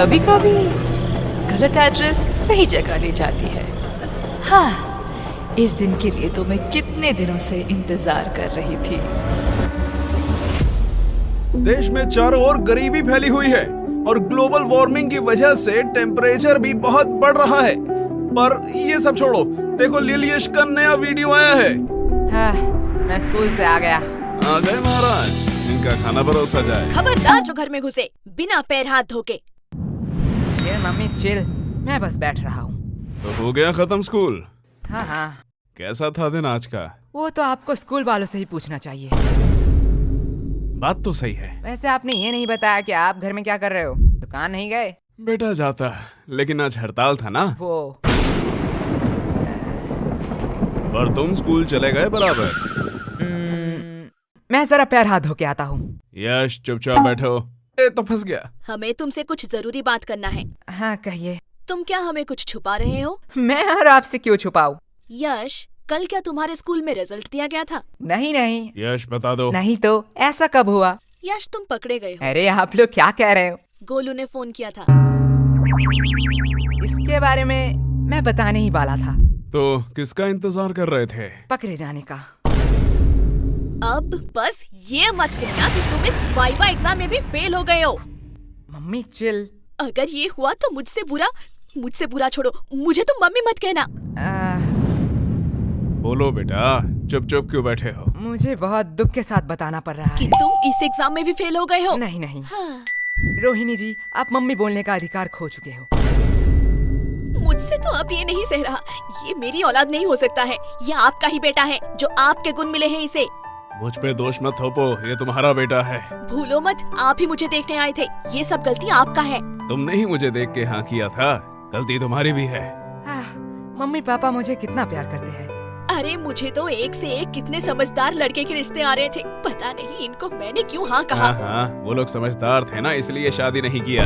कभी कभी गलत एड्रेस सही जगह ले जाती है। हाँ, इस दिन के लिए तो मैं कितने दिनों से इंतजार कर रही थी। देश में चारों ओर गरीबी फैली हुई है और ग्लोबल वार्मिंग की वजह से टेम्परेचर भी बहुत बढ़ रहा है। पर ये सब छोड़ो, देखो लिलियश का नया वीडियो आया है। हाँ, मैं स्कूल से आ गया। आ गए महाराज, इनका खाना परोसा जाए। खबरदार जो घर में घुसे बिना पैर हाथ धोके। चिल मम्मी चिल, मैं बस बैठ रहा हूँ। तो हो गया खत्म स्कूल? हाँ हाँ। कैसा था दिन आज का? वो तो आपको स्कूल वालों से ही पूछना चाहिए। बात तो सही है। वैसे आपने ये नहीं बताया कि आप घर में क्या कर रहे हो? दुकान नहीं गए? बेटा जाता, लेकिन आज हड़ताल था ना। वो पर तुम स्कूल चले गए बराबर। मैं जरा पैर हाथ धो के आता हूँ। यश चुपचाप बैठो। ए तो फंस गया। हमें तुमसे कुछ जरूरी बात करना है। हाँ कहिए। तुम क्या हमें कुछ छुपा रहे हो? मैं और आपसे क्यों छुपाऊं? यश, कल क्या तुम्हारे स्कूल में रिजल्ट दिया गया था? नहीं नहीं। यश बता दो। नहीं तो ऐसा कब हुआ? यश, तुम पकड़े गए हो। अरे आप लोग क्या कह रहे हो? गोलू ने फोन किया था। इसके बारे में मैं बताने ही वाला था। तो किसका इंतजार कर रहे थे? पकड़े जाने का। अब बस ये मत कहना कि तुम इस वाइवा एग्जाम में भी फेल हो गए हो। Mummy chill. अगर ये हुआ तो मुझसे बुरा छोड़ो, मुझे तुम मम्मी मत कहना। बोलो बेटा, चुप चुप क्यों बैठे हो? मुझे बहुत दुख के साथ बताना पड़ रहा कि है। तुम इस एग्जाम में भी फेल हो गए हो। नहीं नहीं। हाँ। रोहिणी जी, आप मम्मी बोलने का अधिकार खो चुके हो। मुझसे तो अब ये नहीं सह रहा। ये मेरी औलाद नहीं हो सकता है। ये आपका ही बेटा है, जो आपके गुण मिले हैं इसे। मुझ पे दोष मत थोपो, ये तुम्हारा बेटा है। भूलो मत, आप ही मुझे देखने आए थे। ये सब गलती आपका है। तुमने ही मुझे देख के हाँ किया था, गलती तुम्हारी भी है। मम्मी पापा मुझे कितना प्यार करते हैं। अरे मुझे तो एक से एक कितने समझदार लड़के के रिश्ते आ रहे थे। पता नहीं इनको मैंने क्यों हाँ कहा। हाँ, वो लोग समझदार थे ना, इसलिए शादी नहीं किया।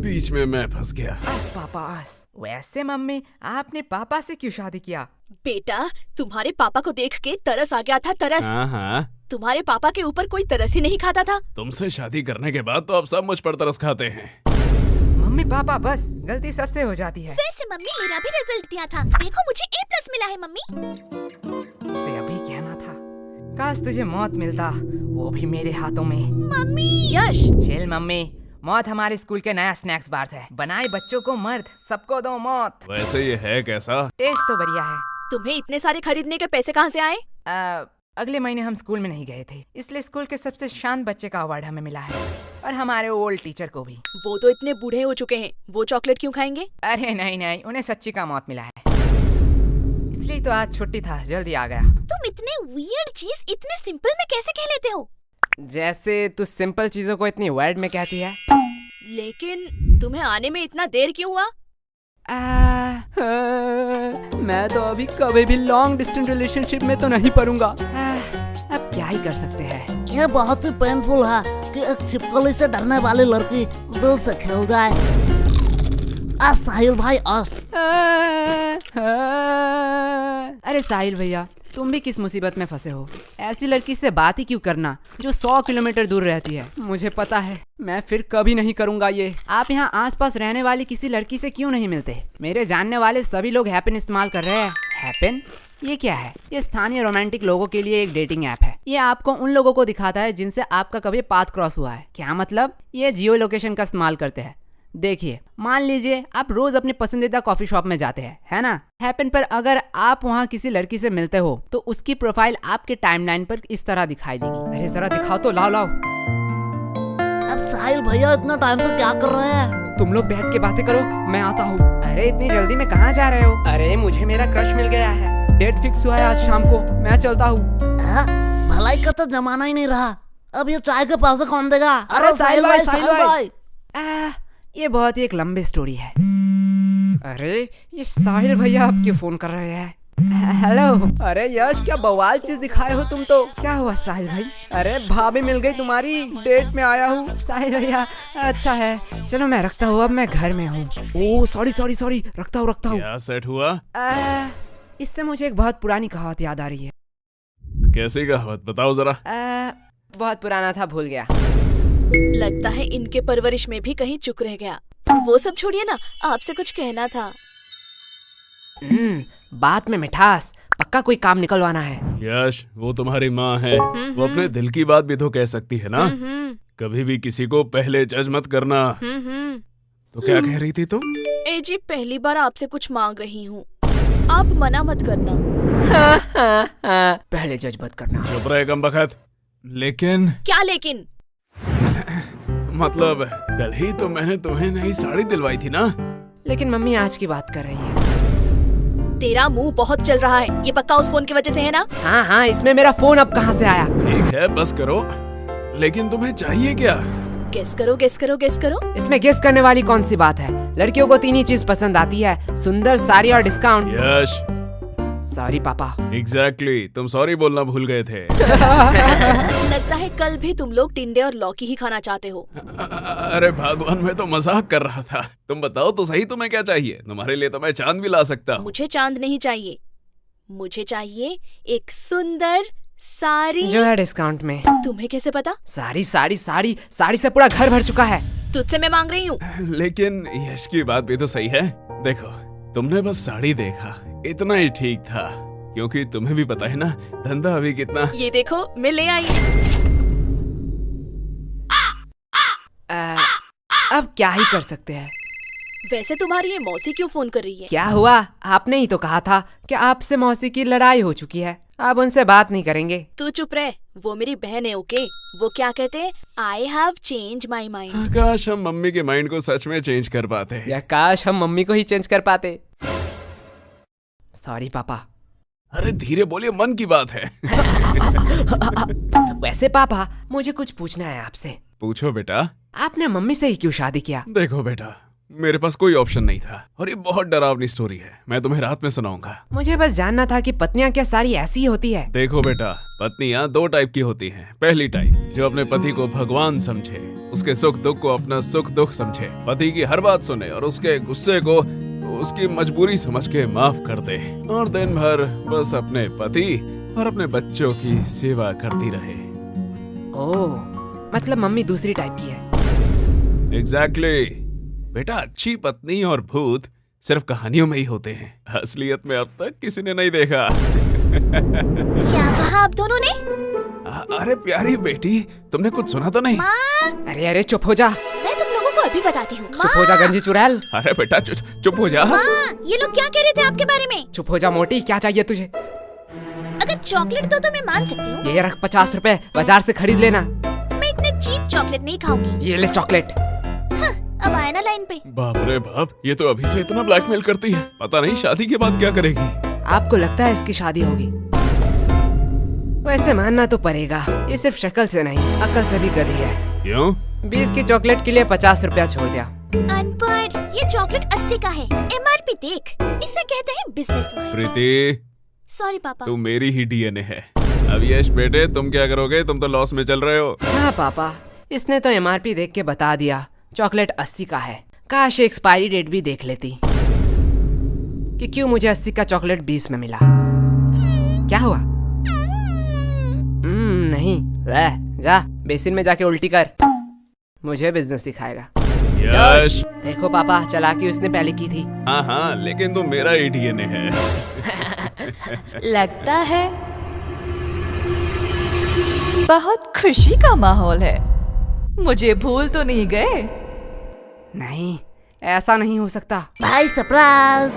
बीच में मैं फंस गया। आस पापा आस। वैसे मम्मी, आपने पापा से क्यों शादी किया? बेटा, तुम्हारे पापा को देख के तरस आ गया था, तरस। हाँ। तुम्हारे पापा के ऊपर कोई तरस ही नहीं खाता था। तुमसे शादी करने के बाद तो अब सब मुझ पर तरस खाते हैं। मम्मी पापा बस, गलती सबसे हो जाती है। वैसे मम्मी, मेरा भी रिजल्ट दिया था। देखो मुझे A+ मिला है मम्मी। इसे अभी कहना था। काश तुझे मौत मिलता, वो भी मेरे हाथों में। मम्मी। यश। चिल मम्मी, मौत हमारे स्कूल के नया स्नैक्स बार है। बनाए बच्चों को मर्द, सबको दो मौत। वैसे ये है कैसा? टेस्ट तो बढ़िया है। तुम्हें इतने सारे खरीदने के पैसे कहाँ से आए? अगले महीने हम स्कूल में नहीं गए थे, इसलिए स्कूल के सबसे शांत बच्चे का अवार्ड हमें मिला है, और हमारे ओल्ड टीचर को भी। वो तो इतने बूढ़े हो चुके हैं, वो चॉकलेट क्यों खाएंगे? अरे नहीं नहीं, उन्हें सच्ची का मौत मिला है, इसलिए तो आज छुट्टी था, जल्दी आ गया। तुम इतने वियर्ड चीज इतने सिंपल में कैसे कह लेते हो? जैसे तू सिंपल चीजों को इतनी वर्ड में कहती है। लेकिन तुम्हें आने में इतना देर क्यों हुआ? मैं तो अभी कभी भी लॉन्ग डिस्टेंस रिलेशनशिप में तो नहीं पड़ूंगा। अब क्या ही कर सकते हैं। यह बहुत ही पेनफुल है कि एक छिपकली से डरने वाली लड़की दिल से खेल जाए। आज साहिल भाई अरे साहिल भैया, तुम भी किस मुसीबत में फंसे हो? ऐसी लड़की से बात ही क्यों करना जो 100 किलोमीटर दूर रहती है। मुझे पता है, मैं फिर कभी नहीं करूंगा ये। आप यहाँ आसपास रहने वाली किसी लड़की से क्यों नहीं मिलते? मेरे जानने वाले सभी लोग हैपन इस्तेमाल कर रहे हैं। हैपन? ये क्या है? ये स्थानीय रोमांटिक लोगों के लिए एक डेटिंग ऐप है। ये आपको उन लोगों को दिखाता है जिनसे आपका कभी पाथ क्रॉस हुआ है। क्या मतलब? ये जियो लोकेशन का इस्तेमाल करते हैं। देखिए, मान लीजिए आप रोज अपने पसंदीदा कॉफी शॉप में जाते हैं, है ना? हैपन पर अगर आप वहाँ किसी लड़की से मिलते हो तो उसकी प्रोफाइल आपके टाइमलाइन पर इस तरह दिखाई देगी। अरे जरा दिखाओ तो, लाओ। अब साहिल भैया इतना टाइम से क्या कर रहे हैं? तुम लोग बैठ के बातें करो, मैं आता हूँ। अरे इतनी जल्दी में कहाँ जा रहे हो? अरे मुझे मेरा क्रश मिल गया है, डेट फिक्स हुआ है आज शाम को, मैं चलता हूँ। भलाई का तो जमाना ही नहीं रहा, अब ये चाय के पैसे कौन देगा? अरे साहिल भाई। ये बहुत ही एक लंबी स्टोरी है। अरे ये साहिल भैया अब क्यों फोन कर रहे हैं? हेलो। अरे यश, क्या बवाल चीज दिखाए हो तुम तो। क्या हुआ साहिल भाई? अरे भाभी मिल गई तुम्हारी, डेट में आया हूँ। साहिल भैया, अच्छा है, चलो मैं रखता हूँ, अब मैं घर में हूँ। ओह सॉरी, रखता हूँ। क्या सेट हुआ? इससे मुझे एक बहुत पुरानी कहावत याद आ रही है। कैसी कहावत, बताओ जरा। बहुत पुराना था, भूल गया। लगता है इनके परवरिश में भी कहीं चूक रह गया। वो सब छोड़िए ना, आपसे कुछ कहना था। बात में मिठास, पक्का कोई काम निकलवाना है। यश, वो तुम्हारी माँ है, वो अपने दिल की बात भी तो कह सकती है ना। कभी भी किसी को पहले जज मत करना। तो क्या कह रही थी तुम? ए जी, पहली बार आपसे कुछ मांग रही हूँ, आप मना मत करना। पहले जज मत करना। चुप रहे कमबख्त। लेकिन क्या लेकिन? मतलब कल ही तो मैंने तुम्हें नई साड़ी दिलवाई थी ना। लेकिन मम्मी आज की बात कर रही है। तेरा मुंह बहुत चल रहा है, ये पक्का उस फोन की वजह से है ना? हाँ हाँ, इसमें मेरा फोन अब कहाँ से आया? ठीक है, बस करो। लेकिन तुम्हें चाहिए क्या? गेस करो, गेस करो, गेस करो। इसमें गेस करने वाली कौन सी बात है? लड़कियों को 3 ही चीज पसंद आती है, सुंदर, साड़ी और डिस्काउंट। यश, सॉरी पापा। एग्जैक्टली, तुम सॉरी बोलना भूल गए थे। लगता है कल भी तुम लोग टिंडे और लौकी ही खाना चाहते हो। अरे भगवान, मैं तो मजाक कर रहा था। तुम बताओ तो सही, तुम्हें क्या चाहिए? तुम्हारे लिए तो मैं चांद भी ला सकता हूँ। मुझे चांद नहीं चाहिए, मुझे चाहिए एक सुंदर साड़ी जो है डिस्काउंट में। तुम्हें कैसे पता? साड़ी साड़ी साड़ी साड़ी से पूरा घर भर चुका है। तुझसे मैं मांग रही हूँ। लेकिन यश की बात भी तो सही है। देखो, तुमने बस साड़ी देखा, इतना ही ठीक था, क्योंकि तुम्हें भी पता है ना धंधा अभी कितना। ये देखो, मैं ले आई। अब क्या ही कर सकते हैं। वैसे तुम्हारी ये मौसी क्यों फोन कर रही है? क्या हुआ? आपने ही तो कहा था कि आपसे मौसी की लड़ाई हो चुकी है, अब उनसे बात नहीं करेंगे। तू चुप रह, वो मेरी बहन है। ओके, वो क्या कहते हैं, I have change my mind. काश हम मम्मी के माइंड को सच में चेंज कर पाते। या काश हम मम्मी को ही चेंज कर पाते। सॉरी पापा। अरे धीरे बोलिए, मन की बात है। वैसे पापा, मुझे कुछ पूछना है आपसे। पूछो बेटा। आपने मम्मी से ही क्यों शादी किया? देखो बेटा, मेरे पास कोई ऑप्शन नहीं था, और ये बहुत डरावनी स्टोरी है, मैं तुम्हें रात में सुनाऊंगा। मुझे बस जानना था कि पत्नियां क्या सारी ऐसी ही होती है? देखो बेटा, पत्नियां 2 टाइप की होती हैं। पहली टाइप जो अपने पति को भगवान समझे, उसके सुख दुख को अपना सुख दुख समझे, पति की हर बात सुने और उसके गुस्से को उसकी मजबूरी समझ के माफ कर दे, और दिन भर बस अपने पति और अपने बच्चों की सेवा करती रहे। ओह, मतलब मम्मी दूसरी टाइप की है। एग्जैक्टली। बेटा, अच्छी पत्नी और भूत सिर्फ कहानियों में ही होते हैं, असलियत में अब तक किसी ने नहीं देखा। क्या कहा आप दोनों ने? अरे प्यारी बेटी, तुमने कुछ सुना तो नहीं? अरे अरे चुप हो जा। मैं तुम लोगों को अभी बताती हूँ। चुप हो जा गंजी चुड़ैल। अरे बेटा चुप हो जा। ये लोग क्या कह रहे थे आपके बारे में? चुप हो जा मोटी, क्या चाहिए तुझे? अगर चॉकलेट दो तो मैं मान सकती हूँ। ये रख 50 रुपए, बाजार से खरीद लेना। मैं इतने चीप चॉकलेट नहीं खाऊंगी। ये ले चॉकलेट। अब आया ना लाइन पे। बाप रे बाप, ये तो अभी से इतना ब्लैकमेल करती है, पता नहीं शादी के बाद क्या करेगी। आपको लगता है इसकी शादी होगी? वैसे मानना तो पड़ेगा, ये सिर्फ शक्ल से नहीं अकल से भी गधी है। क्यों? 20 की चॉकलेट के लिए 50 रुपया छोड़ दिया। अनपढ़, ये चॉकलेट 80 का है, MRP देख, इसे कहते हैं बिजनेस माइंड। प्रीति, सॉरी पापा। तू मेरी ही DNA है। अब यश बेटे, तुम क्या करोगे? तुम तो लॉस में चल रहे हो। हाँ पापा, इसने तो MRP देख के बता दिया, चॉकलेट 80 का है। काश एक्सपायरी डेट भी देख लेती कि क्यों मुझे 80 का चॉकलेट 20 में मिला। क्या हुआ? नहीं, वह जा बेसिन में जाके उल्टी कर, मुझे बिजनेस सिखाएगा। यश। देखो पापा, चालाकी उसने पहले की थी। हाँ, लेकिन तुम मेरा ही DNA है। लगता है बहुत खुशी का माहौल है। मुझे भूल तो नहीं गए? नहीं, ऐसा नहीं हो सकता। भाई सरप्राइज।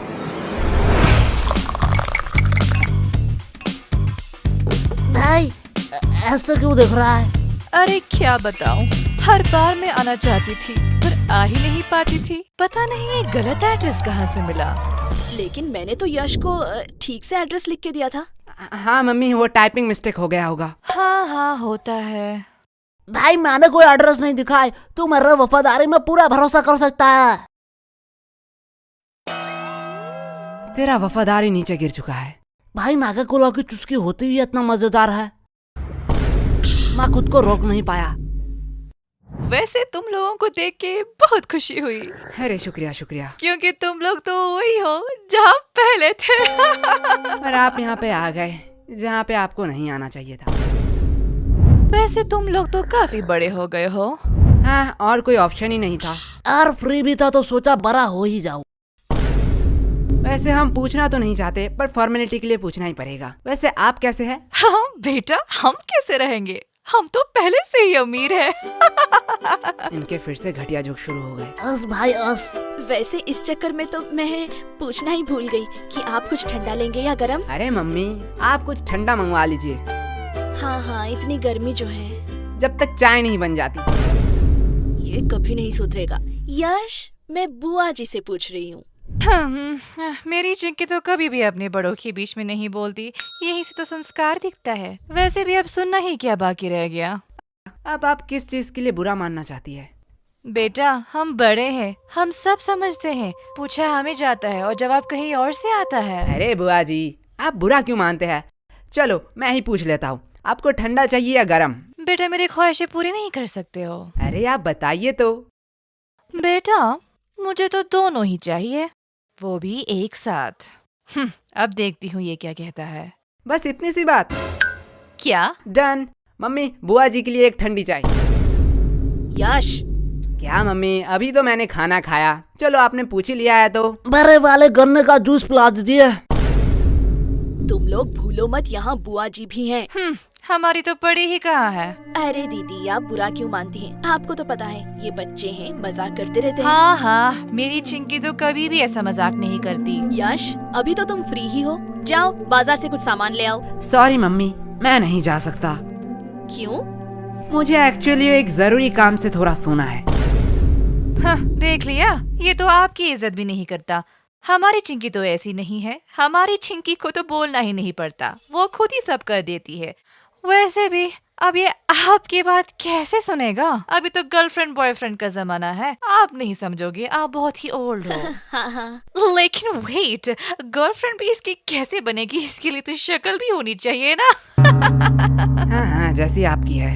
भाई ऐसा क्यों देख रहा है? अरे क्या बताऊं, हर बार मैं आना चाहती थी पर आ ही नहीं पाती थी। पता नहीं ये गलत एड्रेस कहाँ से मिला। लेकिन मैंने तो यश को ठीक से एड्रेस लिख के दिया था। हाँ मम्मी, वो टाइपिंग मिस्टेक हो गया होगा। हाँ होता है। भाई मैंने कोई एड्रेस नहीं दिखाई, तू मेरे वफादारी में पूरा भरोसा कर सकता है। तेरा वफादारी नीचे गिर चुका है। भाई नागा कोला की चुस्की होती हुई इतना मजेदार है, मैं खुद को रोक नहीं पाया। वैसे तुम लोगों को देख के बहुत खुशी हुई। अरे शुक्रिया शुक्रिया। क्योंकि तुम लोग तो वही हो जहाँ पहले थे। पर आप यहाँ पे आ गए जहाँ पे आपको नहीं आना चाहिए था। वैसे तुम लोग तो काफी बड़े हो गए हो। हाँ, और कोई ऑप्शन ही नहीं था। और फ्री भी था तो सोचा बड़ा हो ही जाऊं। वैसे हम पूछना तो नहीं चाहते, पर फॉर्मेलिटी के लिए पूछना ही पड़ेगा। वैसे आप कैसे हैं? हाँ बेटा, हम कैसे रहेंगे, हम तो पहले से ही अमीर हैं। इनके फिर से घटिया जोक शुरू हो गए। अस भाई अस। वैसे इस चक्कर में तो मैं पूछना ही भूल गई कि आप कुछ ठंडा लेंगे या गरम। अरे मम्मी, आप कुछ ठंडा मंगवा लीजिए, हाँ हाँ, इतनी गर्मी जो है। जब तक चाय नहीं बन जाती। ये कभी नहीं सुधरेगा। यश, मैं बुआ जी से पूछ रही हूँ। मेरी चिंकी तो कभी भी अपने बड़ों के बीच में नहीं बोलती, यही से तो संस्कार दिखता है। वैसे भी अब सुनना ही क्या बाकी रह गया। अब आप किस चीज के लिए बुरा मानना चाहती है? बेटा, हम बड़े हैं, हम सब समझते हैं। पूछा हमें जाता है और जवाब कहीं और से आता है। अरे बुआ जी, आप बुरा क्यों मानते हैं? चलो मैं ही पूछ लेता हूँ, आपको ठंडा चाहिए या गरम? बेटा, मेरी ख्वाहिशें पूरी नहीं कर सकते हो। अरे आप बताइए तो। बेटा, मुझे तो दोनों ही चाहिए, वो भी एक साथ। अब देखती हूँ ये क्या कहता है। बस इतनी सी बात? क्या? डन। मम्मी, बुआ जी के लिए एक ठंडी चाय। यश, क्या मम्मी, अभी तो मैंने खाना खाया। चलो आपने पूछ ही लिया है तो। बड़े वाले गन्ने का जूस पिला दीजिए। तुम लोग भूलो मत, यहाँ बुआ जी भी हैं। हमारी तो पड़ी ही कहाँ है। अरे दीदी, आप बुरा क्यों मानती हैं? आपको तो पता है ये बच्चे हैं, मजाक करते रहते हैं। हाँ हाँ, मेरी चिंकी तो कभी भी ऐसा मजाक नहीं करती। यश, अभी तो तुम फ्री ही हो, जाओ बाजार से कुछ सामान ले आओ। सॉरी मम्मी, मैं नहीं जा सकता। क्यों? मुझे एक्चुअली एक जरूरी काम से थोड़ा सोना है। हाँ, देख लिया, ये तो आपकी इज्जत भी नहीं करता। हमारी चिंकी तो ऐसी नहीं है, हमारी चिंकी को तो बोलना ही नहीं पड़ता, वो खुद ही सब कर देती है। वैसे भी अब ये आपकी बात कैसे सुनेगा? अभी तो गर्लफ्रेंड बॉयफ्रेंड का जमाना है, आप नहीं समझोगे, आप बहुत ही ओल्ड हो। हाँ हाँ। लेकिन वेट, गर्लफ्रेंड भी इसकी कैसे बनेगी? इसके लिए तो शक्ल भी होनी चाहिए ना। हाँ हाँ, जैसी आपकी है।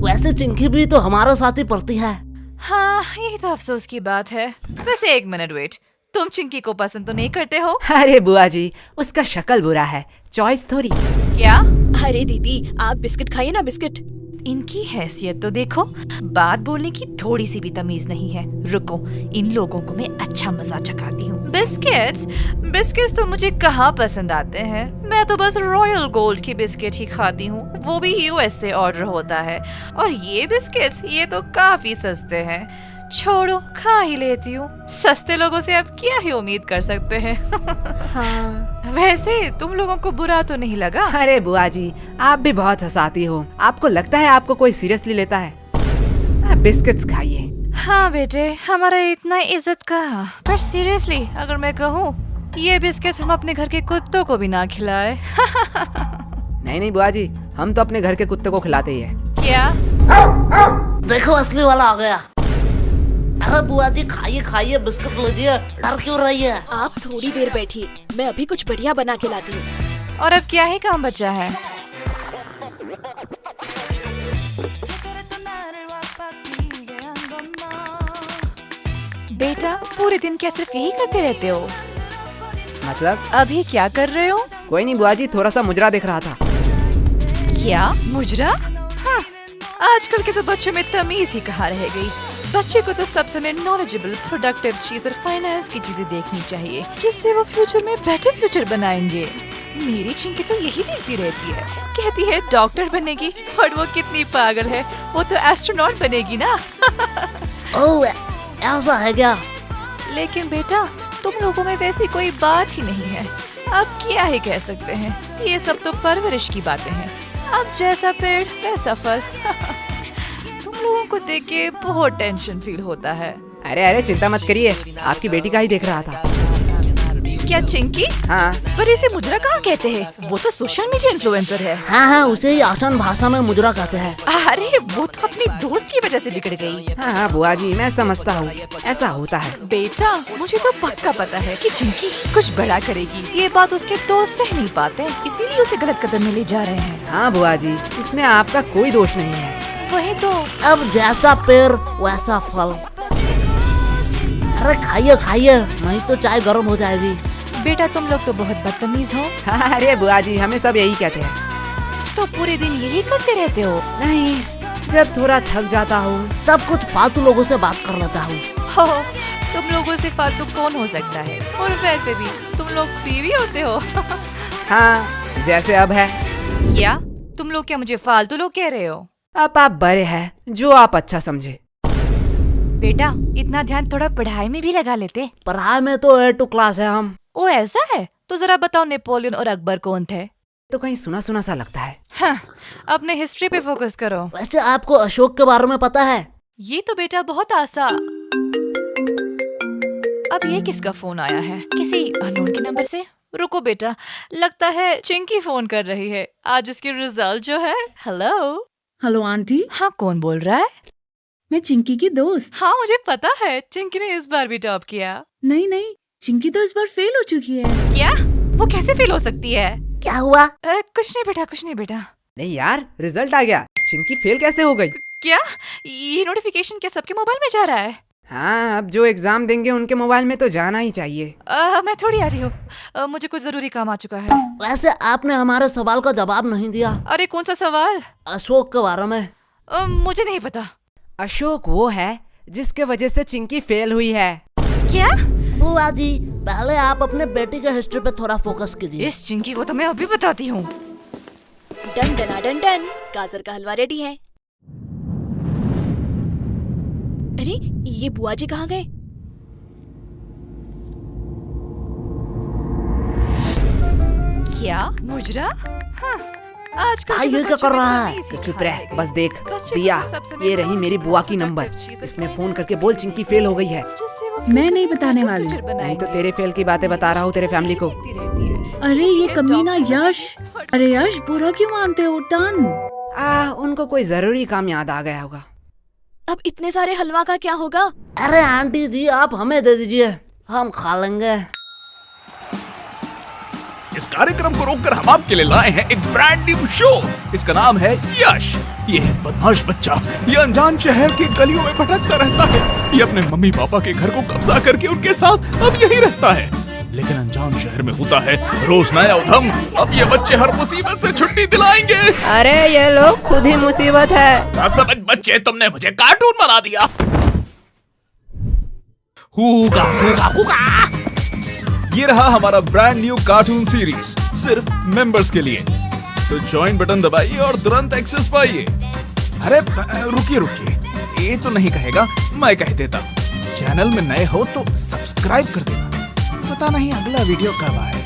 वैसे चिंकी भी तो हमारे साथ ही पढ़ती है। हाँ, यही तो अफसोस की बात है। वैसे एक मिनट वेट, तुम चिंकी को पसंद तो नहीं करते हो? अरे बुआ जी, उसका शक्ल बुरा है, चॉइस थोड़ी। क्या? अरे दीदी, आप बिस्किट खाइए ना, बिस्किट। इनकी हैसियत तो देखो, बात बोलने की थोड़ी सी भी तमीज नहीं है। रुको, इन लोगों को मैं अच्छा मजा चखाती हूँ। बिस्किट्स? बिस्किट्स तो मुझे कहाँ पसंद आते हैं, मैं तो बस रॉयल गोल्ड की बिस्किट ही खाती हूँ, वो भी यूएस से ऑर्डर होता है। और ये बिस्किट्स, ये तो काफी सस्ते हैं। छोड़ो, खा ही लेती हूँ, सस्ते लोगों से अब क्या ही उम्मीद कर सकते हैं। हाँ। वैसे तुम लोगों को बुरा तो नहीं लगा? अरे बुआ जी, आप भी बहुत हंसाती हो। आपको लगता है आपको कोई सीरियसली लेता है? आप बिस्किट्स खाइए। हाँ बेटे, हमारा इतना इज्जत का, पर सीरियसली अगर मैं कहूँ, ये बिस्किट्स हम अपने घर के कुत्तों को भी ना खिलाए। नहीं नहीं बुआ जी, हम तो अपने घर के कुत्ते को खिलाते ही है। क्या? देखो असली वाला आ गया। अरे बुआ जी, खाइए खाइए, बिस्कुट लीजिए, डर क्यों रही है? आप थोड़ी देर बैठिए, मैं अभी कुछ बढ़िया बना के लाती हूँ। और अब क्या ही काम बचा है? बेटा, पूरे दिन क्या सिर्फ यही करते रहते हो? मतलब? अभी क्या कर रहे हो? कोई नहीं बुआ जी, थोड़ा सा मुजरा देख रहा था। क्या मुजरा? हाँ, आजकल के तो बच्चों में तमीज ही कहाँ रह गई। बच्चे को तो सब समय नॉलेजेबल, प्रोडक्टिव चीज और फाइनेंस की चीजें देखनी चाहिए, जिससे वो फ्यूचर में बेटर फ्यूचर बनाएंगे। मेरी चिंकी तो यही देखती रहती है, कहती है डॉक्टर बनेगी, और वो कितनी पागल है, वो तो एस्ट्रोनॉट बनेगी ना। ओह, ऐसा है क्या? लेकिन बेटा, तुम लोगों में वैसी कोई बात ही नहीं है, अब क्या ही कह सकते हैं, ये सब तो परवरिश की बातें हैं। अब जैसा पेड़ वैसा फल। तुम लोगों को देख के बहुत टेंशन फील होता है। अरे अरे चिंता मत करिए, आपकी बेटी का ही देख रहा था। क्या चिंकी? हाँ। पर इसे मुजरा कहाँ कहते हैं? वो तो सोशल मीडिया इन्फ्लुएंसर है। हाँ हाँ, उसे ही आसान भाषा में मुजरा कहते हैं। अरे वो तो अपनी दोस्त की वजह से बिगड़ गई। हाँ हाँ बुआ जी, मैं समझता हूँ, ऐसा होता है। बेटा, मुझे तो पक्का पता है कि चिंकी कुछ बड़ा करेगी। ये बात उसके दोस्त सह नहीं पाते, इसीलिए उसे गलत कदम में ले जा रहे हैं। हाँ बुआ जी, इसमें आपका कोई दोष नहीं है। वही तो। अब जैसा पेड़ वैसा फल। अरे खाइए खाइए, नहीं तो चाय गर्म हो जाएगी। बेटा, तुम लोग तो बहुत बदतमीज हो। हाँ, अरे बुआ जी, हमें सब यही कहते हैं। तो पूरे दिन यही करते रहते हो? नहीं, जब थोड़ा थक जाता हूँ तब कुछ फालतू लोगों से बात कर लेता हूँ। हो, तुम लोगों से फालतू कौन हो सकता है? और वैसे भी तुम लोग फ्री भी होते हो। हाँ, जैसे अब है। क्या तुम लोग क्या मुझे फालतू लोग कह रहे हो? अब आप बड़े हैं, जो आप अच्छा समझे। बेटा, इतना ध्यान थोड़ा पढ़ाई में भी लगा लेते। पढ़ाई में तो A2 क्लास है हम। ओ ऐसा है? तो जरा बताओ, नेपोलियन और अकबर कौन थे? तो कहीं सुना सुना सा लगता है। हाँ, अपने हिस्ट्री पे फोकस करो। वैसे आपको अशोक के बारे में पता है? ये तो बेटा बहुत आसान। अब ये किसका फोन आया है? किसी अननोन के नंबर से? रुको बेटा, लगता है चिंकी फोन कर रही है। आज इसके रिजल्ट जो है। हेलो। हेलो आंटी, हाँ, कौन बोल रहा है? मैं चिंकी की दोस्त। हाँ, मुझे पता है चिंकी ने इस बार भी टॉप किया। नहीं, चिंकी तो इस बार फेल हो चुकी है। क्या? वो कैसे फेल हो सकती है? क्या हुआ? कुछ नहीं बेटा। नहीं यार, रिजल्ट आ गया। चिंकी फेल कैसे हो गई? क्या? ये नोटिफिकेशन क्या सबके मोबाइल में जा रहा है? हाँ, अब जो एग्जाम देंगे उनके मोबाइल में तो जाना ही चाहिए। मैं थोड़ी आ रही हूँ। मुझे कुछ जरूरी काम आ चुका है। वैसे आपने हमारे सवाल का जवाब नहीं दिया। अरे कौन सा सवाल? अशोक के बारे में। मुझे नहीं पता। अशोक वो है जिसके वजह से चिंकी फेल हुई है। क्या? बुआ जी, पहले आप अपने बेटी के हिस्ट्री पे थोड़ा फोकस कीजिए। इस चिंकी को तो मैं अभी बताती हूँ। डन डना डन डन, गाजर का हलवा रेडी है। अरे ये बुआ जी कहाँ गए? क्या? मुजरा? हाँ, आजकल के ये तो क्या बच्चों कर में रहा तो है? नहीं तो सीखा चुप रह, है। बस देख। बच्चे दिया, को सब समय ये रही मेरी बुआ की नंबर। इसमें फोन करके बोल चिंकी फेल हो गई है। जिससे वो मैं future नहीं में बताने better वाली। future नहीं तो बनाएंगे। तेरे फेल की बातें बता रहा हूँ तेरे फैमिली को। देखती रहती है। अरे ये कमीना यश। अरे यश, बुरा क्यों मानते हो? टन। उनको कोई जरूरी काम याद आ गया होगा। अब इतने सारे हलवा का क्या होगा? अरे आंटी जी, आप हमें दे दीजिए, हम खा लेंगे। इस कार्यक्रम को रोककर हम आपके लिए लाए हैं एक ब्रांड न्यू शो। इसका नाम है यश। ये है बदमाश बच्चा। ये अनजान शहर की गलियों में भटकता रहता है। ये अपने मम्मी पापा के घर को कब्जा करके उनके साथ अब यही रहता है। लेकिन अनजान शहर में होता है रोज नया उधम। अब ये बच्चे हर मुसीबत से छुट्टी दिलाएंगे। अरे ये लोग खुद ही मुसीबत है। समझ बच्चे, तुमने मुझे कार्टून बना दिया। हुगा हुगा हुगा। ये रहा हमारा ब्रांड न्यू कार्टून सीरीज, सिर्फ मेंबर्स के लिए। तो ज्वाइन बटन दबाइए और तुरंत एक्सेस पाइए। अरे रुकिए, ये तो नहीं कहेगा, मैं कह देता। चैनल में नए हो तो सब्सक्राइब कर देना। पता नहीं अगला वीडियो कब आए।